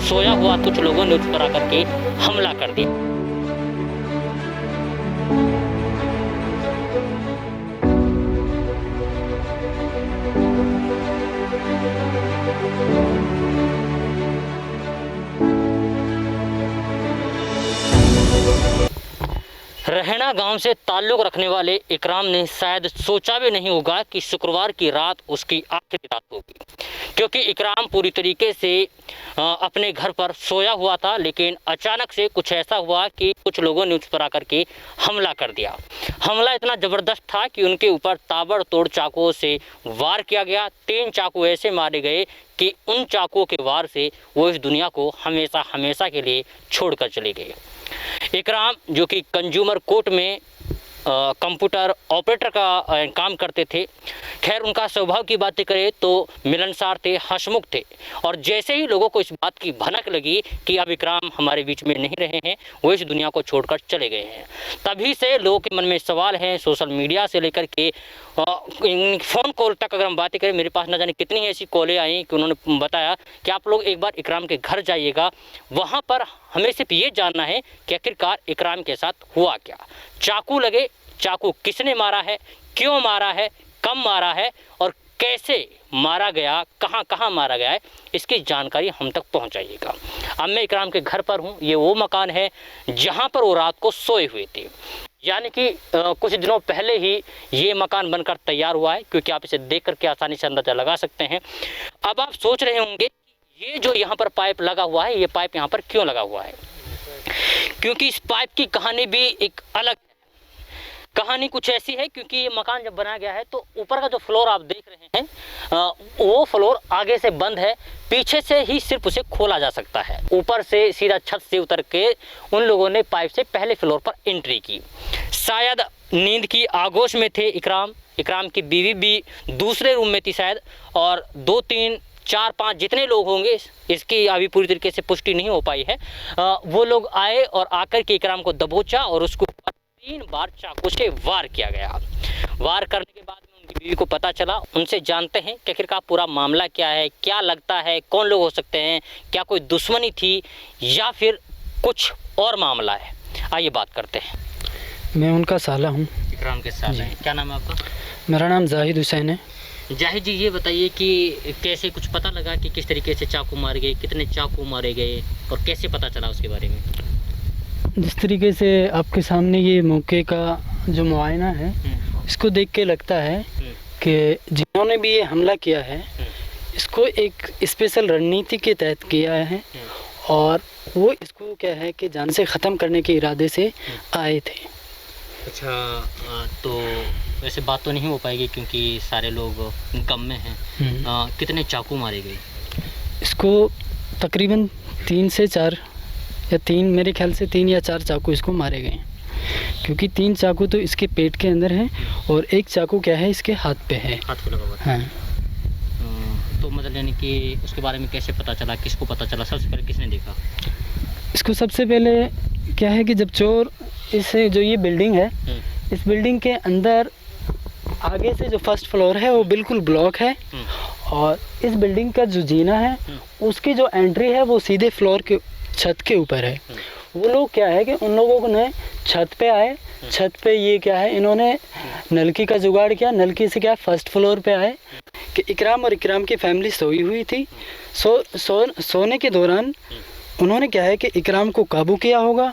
सोया हुआ कुछ लोगों ने उस पर आकर के हमला कर दिया। रहना गांव से ताल्लुक़ रखने वाले इकराम ने शायद सोचा भी नहीं होगा कि शुक्रवार की रात उसकी आखिरी रात होगी, क्योंकि इकराम पूरी तरीके से अपने घर पर सोया हुआ था। लेकिन अचानक से कुछ ऐसा हुआ कि कुछ लोगों ने उस पर आकर के हमला कर दिया। हमला इतना ज़बरदस्त था कि उनके ऊपर ताबड़तोड़ चाकुओं से वार किया गया। 3 चाकू ऐसे मारे गए कि उन चाकुओं के वार से वो इस दुनिया को हमेशा हमेशा के लिए छोड़कर चले गए। इकराम जो कि कंज्यूमर कोर्ट में कंप्यूटर ऑपरेटर का काम करते थे। खैर, उनका स्वभाव की बातें करें तो मिलनसार थे, हंसमुख थे। और जैसे ही लोगों को इस बात की भनक लगी कि अब इकराम हमारे बीच में नहीं रहे हैं, वो इस दुनिया को छोड़कर चले गए हैं, तभी से लोगों के मन में सवाल हैं। सोशल मीडिया से लेकर के फ़ोन कॉल तक अगर हम बातें करें, मेरे पास न जाने कितनी ऐसी कॉलें आई कि उन्होंने बताया कि आप लोग एक बार इकराम के घर जाइएगा, वहाँ पर हमें सिर्फ ये जानना है कि आखिरकार इकराम के साथ हुआ क्या। चाकू लगे, चाकू किसने मारा है, क्यों मारा है, कब मारा है और कैसे मारा गया, कहाँ कहाँ मारा गया है, इसकी जानकारी हम तक पहुँचाइएगा। अब मैं इकराम के घर पर हूँ। ये वो मकान है जहाँ पर वो रात को सोए हुए थे, यानी कि कुछ दिनों पहले ही ये मकान बनकर तैयार हुआ है, क्योंकि आप इसे देख करके आसानी से अंदाज़ा लगा सकते हैं। अब आप सोच रहे होंगे ये जो यहाँ पर पाइप लगा हुआ है, ये पाइप यहाँ पर क्यों लगा हुआ है, क्योंकि इस पाइप की कहानी भी एक अलग है। कहानी कुछ ऐसी है, क्योंकि ये मकान जब बनाया गया है तो ऊपर का जो फ्लोर आप देख रहे हैं वो फ्लोर आगे से बंद है, पीछे से ही सिर्फ उसे खोला जा सकता है। ऊपर से सीधा छत से उतर के उन लोगों ने पाइप से पहले फ्लोर पर एंट्री की। शायद नींद की आगोश में थे इकराम की बीवी भी दूसरे रूम में थी शायद, और 2, 3, 4, 5 जितने लोग होंगे, इसकी अभी पूरी तरीके से पुष्टि नहीं हो पाई है। वो लोग आए और आकर के इकराम को दबोचा और उसको 3 बार चाकू से वार किया गया। वार करने के बाद में उनकी बीवी को पता चला। उनसे जानते हैं कि आखिरकार पूरा मामला क्या है, क्या लगता है, कौन लोग हो सकते हैं, क्या कोई दुश्मनी थी या फिर कुछ और मामला है। आइए बात करते हैं। मैं उनका साला हूँ। इकराम के साला हैं। क्या नाम है आपका? मेरा नाम जाहिद हुसैन है। जाहिद जी, ये बताइए कि कैसे कुछ पता लगा कि किस तरीके से चाकू मारे गए, कितने चाकू मारे गए और कैसे पता चला उसके बारे में? जिस तरीके से आपके सामने ये मौके का जो मुआयना है, इसको देख के लगता है कि जिन्होंने भी ये हमला किया है, इसको एक स्पेशल रणनीति के तहत किया है और वो इसको क्या है कि जान से ख़त्म करने के इरादे से आए थे। अच्छा, तो वैसे बात तो नहीं हो पाएगी क्योंकि सारे लोग गम में हैं। कितने चाकू मारे गए? इसको तकरीबन 3 से 4 या 3, मेरे ख्याल से 3 या 4 चाकू इसको मारे गए, क्योंकि 3 चाकू तो इसके पेट के अंदर है और 1 चाकू क्या है इसके हाथ पे है। हाथ पे लगा हुआ है। हाँ। तो मतलब यानी कि उसके बारे में कैसे पता चला, किसको पता चला, सबसे पहले किसने देखा इसको? सबसे पहले क्या है कि जब चोर इसे जो ये बिल्डिंग है, इस बिल्डिंग के अंदर आगे से जो फर्स्ट फ्लोर है वो बिल्कुल ब्लॉक है और इस बिल्डिंग का जो जीना है उसकी जो एंट्री है वो सीधे फ्लोर के छत के ऊपर है। वो लोग क्या है कि उन लोगों ने छत पे आए, छत पे ये क्या है इन्होंने नलकी का जुगाड़ किया, नलकी से क्या फर्स्ट फ्लोर पे आए कि इकराम और इकराम की फैमिली सोई हुई थी। सोने के दौरान उन्होंने क्या है कि इकराम को काबू किया होगा।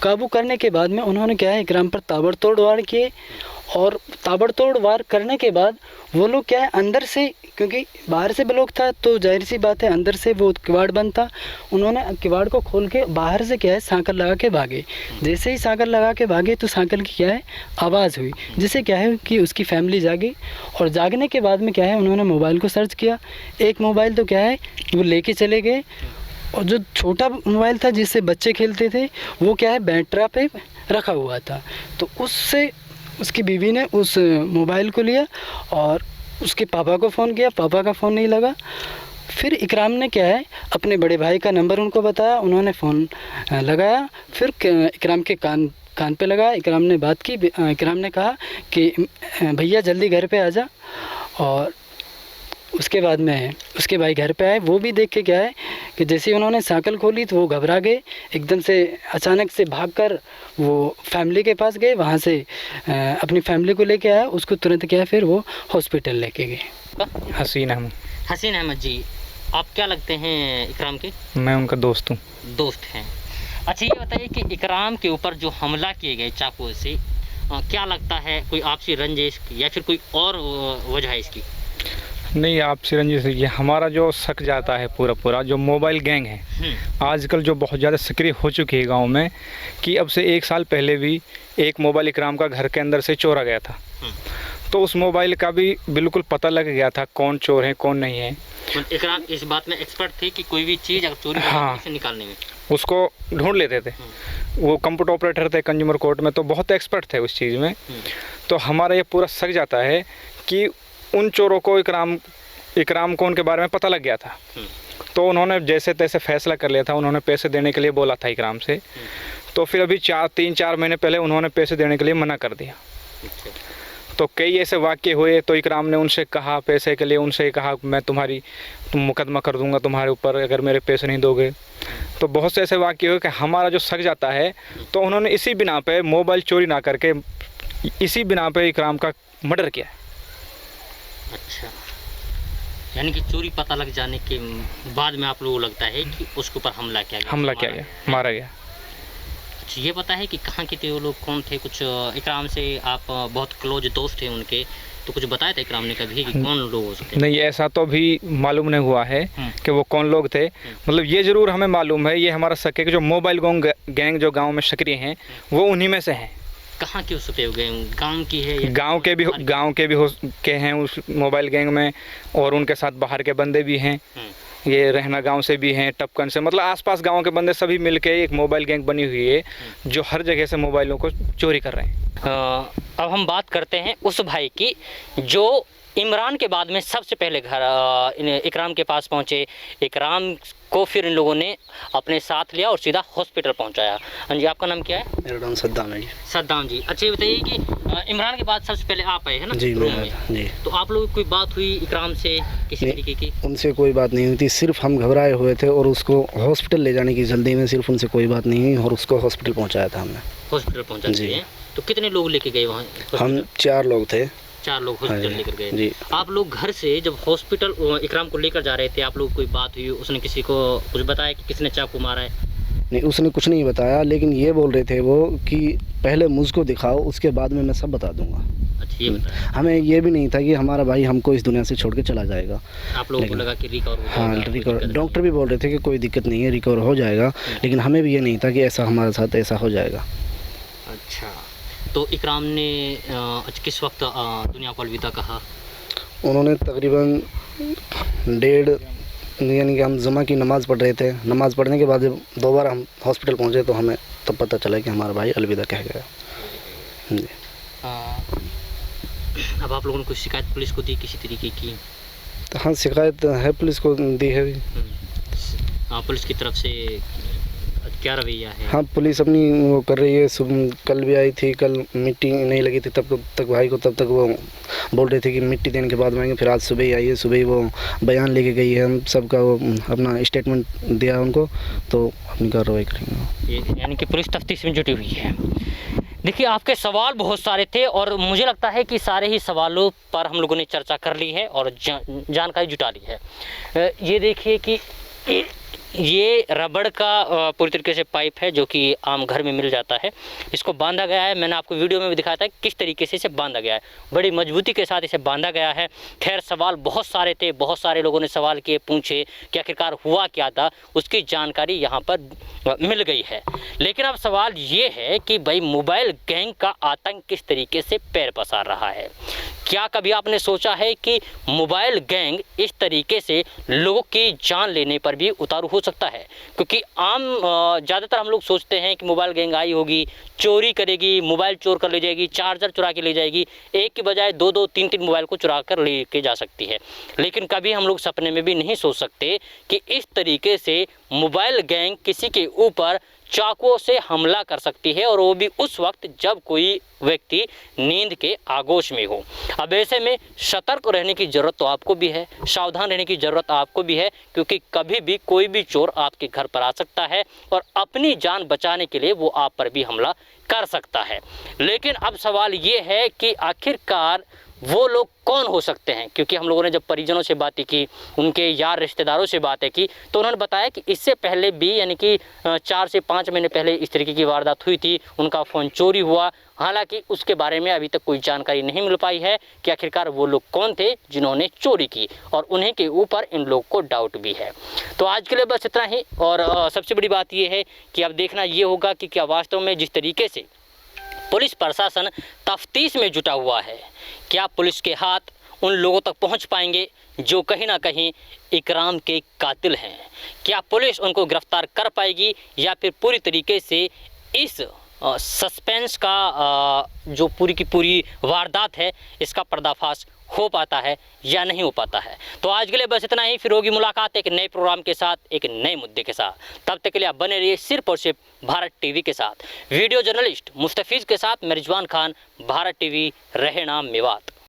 काबू करने के बाद में उन्होंने क्या है इकराम पर ताबड़तोड़ वार किए और ताबड़तोड़ वार करने के बाद वो लोग क्या है अंदर से, क्योंकि बाहर से ब्लॉक था तो जाहिर सी बात है अंदर से वो किवाड़ बंद था, उन्होंने किवाड़ को खोल के बाहर से क्या है सांकल लगा के भागे। जैसे ही सांकल लगा के भागे तो सांकल की क्या है आवाज़ हुई, जिससे क्या है कि उसकी फैमिली जागी और जागने के बाद में क्या है उन्होंने मोबाइल को सर्च किया। एक मोबाइल तो क्या है वो लेके चले गए और जो छोटा मोबाइल था जिससे बच्चे खेलते थे वो क्या है बैटरा पे रखा हुआ था। तो उससे उसकी बीवी ने उस मोबाइल को लिया और उसके पापा को फ़ोन किया, पापा का फ़ोन नहीं लगा। फिर इकराम ने क्या है अपने बड़े भाई का नंबर उनको बताया, उन्होंने फ़ोन लगाया, फिर इकराम के कान पे लगा। इकराम ने बात की, इकराम ने कहा कि भैया जल्दी घर पे आ जा। और उसके बाद में उसके भाई घर पे आए, वो भी देख के क्या है कि जैसे ही उन्होंने साइकिल खोली तो वो घबरा गए, एकदम से अचानक से भागकर वो फैमिली के पास गए, वहाँ से अपनी फैमिली को लेके आया, उसको तुरंत क्या है फिर वो हॉस्पिटल लेके गए। हसीन अहमद। हसीन अहमद जी, आप क्या लगते हैं इकराम के? मैं उनका दोस्त हूँ। दोस्त हैं। अच्छा ये बताइए कि इकराम के ऊपर जो हमला किए गए चाकू से, क्या लगता है कोई आपसी रंजिश या फिर कोई और वजह है इसकी? नहीं, आपसी रंजिश, ये हमारा जो शक जाता है पूरा जो मोबाइल गैंग है आजकल जो बहुत ज़्यादा सक्रिय हो चुकी है गांव में, कि अब से 1 साल पहले भी एक मोबाइल इकराम का घर के अंदर से चोरा गया था। तो उस मोबाइल का भी बिल्कुल पता लग गया था कौन चोर है कौन नहीं है। इकराम इस बात में एक्सपर्ट थे कि कोई भी चीज़ अगर चोरी से निकालने में उसको ढूंढ लेते थे। वो कंप्यूटर ऑपरेटर थे कंज्यूमर कोर्ट में, तो बहुत एक्सपर्ट थे उस चीज़ में। तो हमारा ये पूरा शक जाता है कि उन चोरों को इकराम को उनके बारे में पता लग गया था। तो उन्होंने जैसे तैसे फैसला कर लिया था, उन्होंने पैसे देने के लिए बोला था इकराम से। तो फिर अभी 3-4 महीने पहले उन्होंने पैसे देने के लिए मना कर दिया। तो कई ऐसे वाक्य हुए, तो इकराम ने उनसे कहा पैसे के लिए, उनसे कहा मैं तुम मुकदमा कर दूंगा तुम्हारे ऊपर अगर मेरे पैसे नहीं दोगे। तो बहुत से ऐसे वाक्य हुए कि हमारा जो शक जाता है, तो उन्होंने इसी बिना पे मोबाइल चोरी ना करके इसी बिना पे इकराम का मर्डर किया। अच्छा, यानी कि चोरी पता लग जाने के बाद में आप लोगों को लगता है कि उसके ऊपर हमला किया गया, मारा गया। अच्छा, ये पता है कि कहाँ के थे वो लोग, कौन थे? कुछ इकराम से आप बहुत क्लोज दोस्त थे उनके, तो कुछ बताया था इकराम ने कभी कि कौन लोग हो सकते? नहीं, ऐसा तो अभी मालूम नहीं हुआ है कि वो कौन लोग थे। मतलब ये ज़रूर हमें मालूम है, ये हमारा शक है कि जो मोबाइल गैंग जो गांव में सक्रिय हैं वो उन्हीं में से हैं। कहाँ के उसपे हो गए? गांव की है या गांव के भी हैं उस मोबाइल गैंग में, और उनके साथ बाहर के बंदे भी हैं। ये रहना गांव से भी हैं, टपकन से, मतलब आसपास गांव के बंदे सभी मिलके एक मोबाइल गैंग बनी हुई है जो हर जगह से मोबाइलों को चोरी कर रहे हैं। अब हम बात करते हैं उस भाई की जो इमरान के बाद में सबसे पहले घर इकराम के पास पहुंचे। इकराम को फिर इन लोगों ने अपने साथ लिया और सीधा हॉस्पिटल पहुंचाया। हाँ जी, आपका नाम क्या है? मेरा नाम सद्दाम है। सद्दाम जी, अच्छा ये बताइए कि इमरान के बाद सबसे पहले आप आए हैं ना? जी, जी। तो आप लोग कोई बात हुई इकराम से किसी तरीके की? उनसे कोई बात नहीं हुई थी, सिर्फ हम घबराए हुए थे और उसको हॉस्पिटल ले जाने की जल्दी में, सिर्फ उनसे कोई बात नहीं हुई और उसको हॉस्पिटल पहुँचाया था हमने। हॉस्पिटल पहुँचा दिए। तो कितने लोग लेके गए वहाँ? हम 4 लोग थे। 4 लोग हॉस्पिटल लेकर गए जी। आप लोग घर से जब हॉस्पिटल इकराम को लेकर जा रहे थे, आप लोग कोई बात हुई, उसने किसी को कुछ बताया कि किसने चाकू मारा है? नहीं, उसने कुछ नहीं बताया, लेकिन ये बोल रहे थे वो कि पहले मुझको दिखाओ, उसके बाद में मैं सब बता दूंगा। अच्छा, ये बताया। हमें ये भी नहीं था कि हमारा भाई हमको इस दुनिया से छोड़ के चला जाएगा। आप लोगों को लगा कि रिकवर हो जाएगा? हाँ, रिकवर। डॉक्टर भी बोल रहे थे कि कोई दिक्कत नहीं है, रिकवर हो जाएगा, लेकिन हमें भी ये नहीं था कि ऐसा हमारे साथ ऐसा हो जाएगा। अच्छा, तो इकराम ने किस वक्त दुनिया को अलविदा कहा? उन्होंने तकरीबन 1:30, यानी कि हम जुमा की नमाज़ पढ़ रहे थे, नमाज़ पढ़ने के बाद जब दोबारा हम हॉस्पिटल पहुंचे तो हमें तब पता चला कि हमारा भाई अलविदा कह गया। जी। अब आप लोगों ने कोई शिकायत पुलिस को दी किसी तरीके की? तो हाँ, शिकायत है, पुलिस को दी है भी। पुलिस की तरफ से क्या रवैया है? हाँ, पुलिस अपनी वो कर रही है। कल भी आई थी, कल मिट्टी नहीं लगी थी तब तक भाई को, तब तक वो बोल रहे थे कि मिट्टी देने के बाद आएंगे। फिर आज सुबह ही आई है, सुबह ही वो बयान लेके गई है, हम सबका वो अपना स्टेटमेंट दिया उनको, तो अपनी कार्रवाई करेंगे। यानी कि पुलिस तफ्तीश में जुटी हुई है। देखिए, आपके सवाल बहुत सारे थे और मुझे लगता है कि सारे ही सवालों पर हम लोगों ने चर्चा कर ली है और जानकारी जुटा ली है। ये देखिए कि ये रबड़ का पूरी तरीके से पाइप है जो कि आम घर में मिल जाता है। इसको बांधा गया है, मैंने आपको वीडियो में भी दिखाया था किस तरीके से इसे बांधा गया है, बड़ी मजबूती के साथ इसे बांधा गया है। खैर, सवाल बहुत सारे थे, बहुत सारे लोगों ने सवाल किए, पूछे कि आखिरकार हुआ क्या था, उसकी जानकारी यहाँ पर मिल गई है। लेकिन अब सवाल ये है कि भाई मोबाइल गैंग का आतंक किस तरीके से पैर पसार रहा है। क्या कभी आपने सोचा है कि मोबाइल गैंग इस तरीके से लोगों की जान लेने पर भी उतारू हो सकता है? क्योंकि आम ज़्यादातर हम लोग सोचते हैं कि मोबाइल गैंग आई होगी, चोरी करेगी, मोबाइल चोर कर ले जाएगी, चार्जर चुरा के ले जाएगी, एक की बजाय 2-2, 3-3 मोबाइल को चुरा कर ले के जा सकती है। लेकिन कभी हम लोग सपने में भी नहीं सोच सकते कि इस तरीके से मोबाइल गैंग किसी के ऊपर चाकुओं से हमला कर सकती है, और वो भी उस वक्त जब कोई व्यक्ति नींद के आगोश में हो। अब ऐसे में सतर्क रहने की ज़रूरत तो आपको भी है, सावधान रहने की ज़रूरत आपको भी है, क्योंकि कभी भी कोई भी चोर आपके घर पर आ सकता है और अपनी जान बचाने के लिए वो आप पर भी हमला कर सकता है। लेकिन अब सवाल ये है कि आखिरकार वो लोग कौन हो सकते हैं, क्योंकि हम लोगों ने जब परिजनों से बातें की, उनके यार रिश्तेदारों से बातें की, तो उन्होंने बताया कि इससे पहले भी यानी कि 4 से 5 महीने पहले इस तरीके की वारदात हुई थी, उनका फ़ोन चोरी हुआ। हालांकि उसके बारे में अभी तक कोई जानकारी नहीं मिल पाई है कि आखिरकार वो लोग कौन थे जिन्होंने चोरी की, और उन्हीं के ऊपर इन लोग को डाउट भी है। तो आज के लिए बस इतना ही, और सबसे बड़ी बात ये है कि अब देखना ये होगा कि क्या वास्तव में जिस तरीके से पुलिस प्रशासन तफ्तीश में जुटा हुआ है, क्या पुलिस के हाथ उन लोगों तक पहुंच पाएंगे जो कहीं ना कहीं इकराम के कातिल हैं? क्या पुलिस उनको गिरफ्तार कर पाएगी, या फिर पूरी तरीके से इस सस्पेंस का जो पूरी की पूरी वारदात है इसका पर्दाफाश हो पाता है या नहीं हो पाता है? तो आज के लिए बस इतना ही, फिर होगी मुलाकात एक नए प्रोग्राम के साथ, एक नए मुद्दे के साथ। तब तक के लिए आप बने रहिए सिर्फ और सिर्फ भारत टीवी के साथ। वीडियो जर्नलिस्ट मुस्तफीज़ के साथ मैं रिजवान खान, भारत टीवी, रहेना मेवात।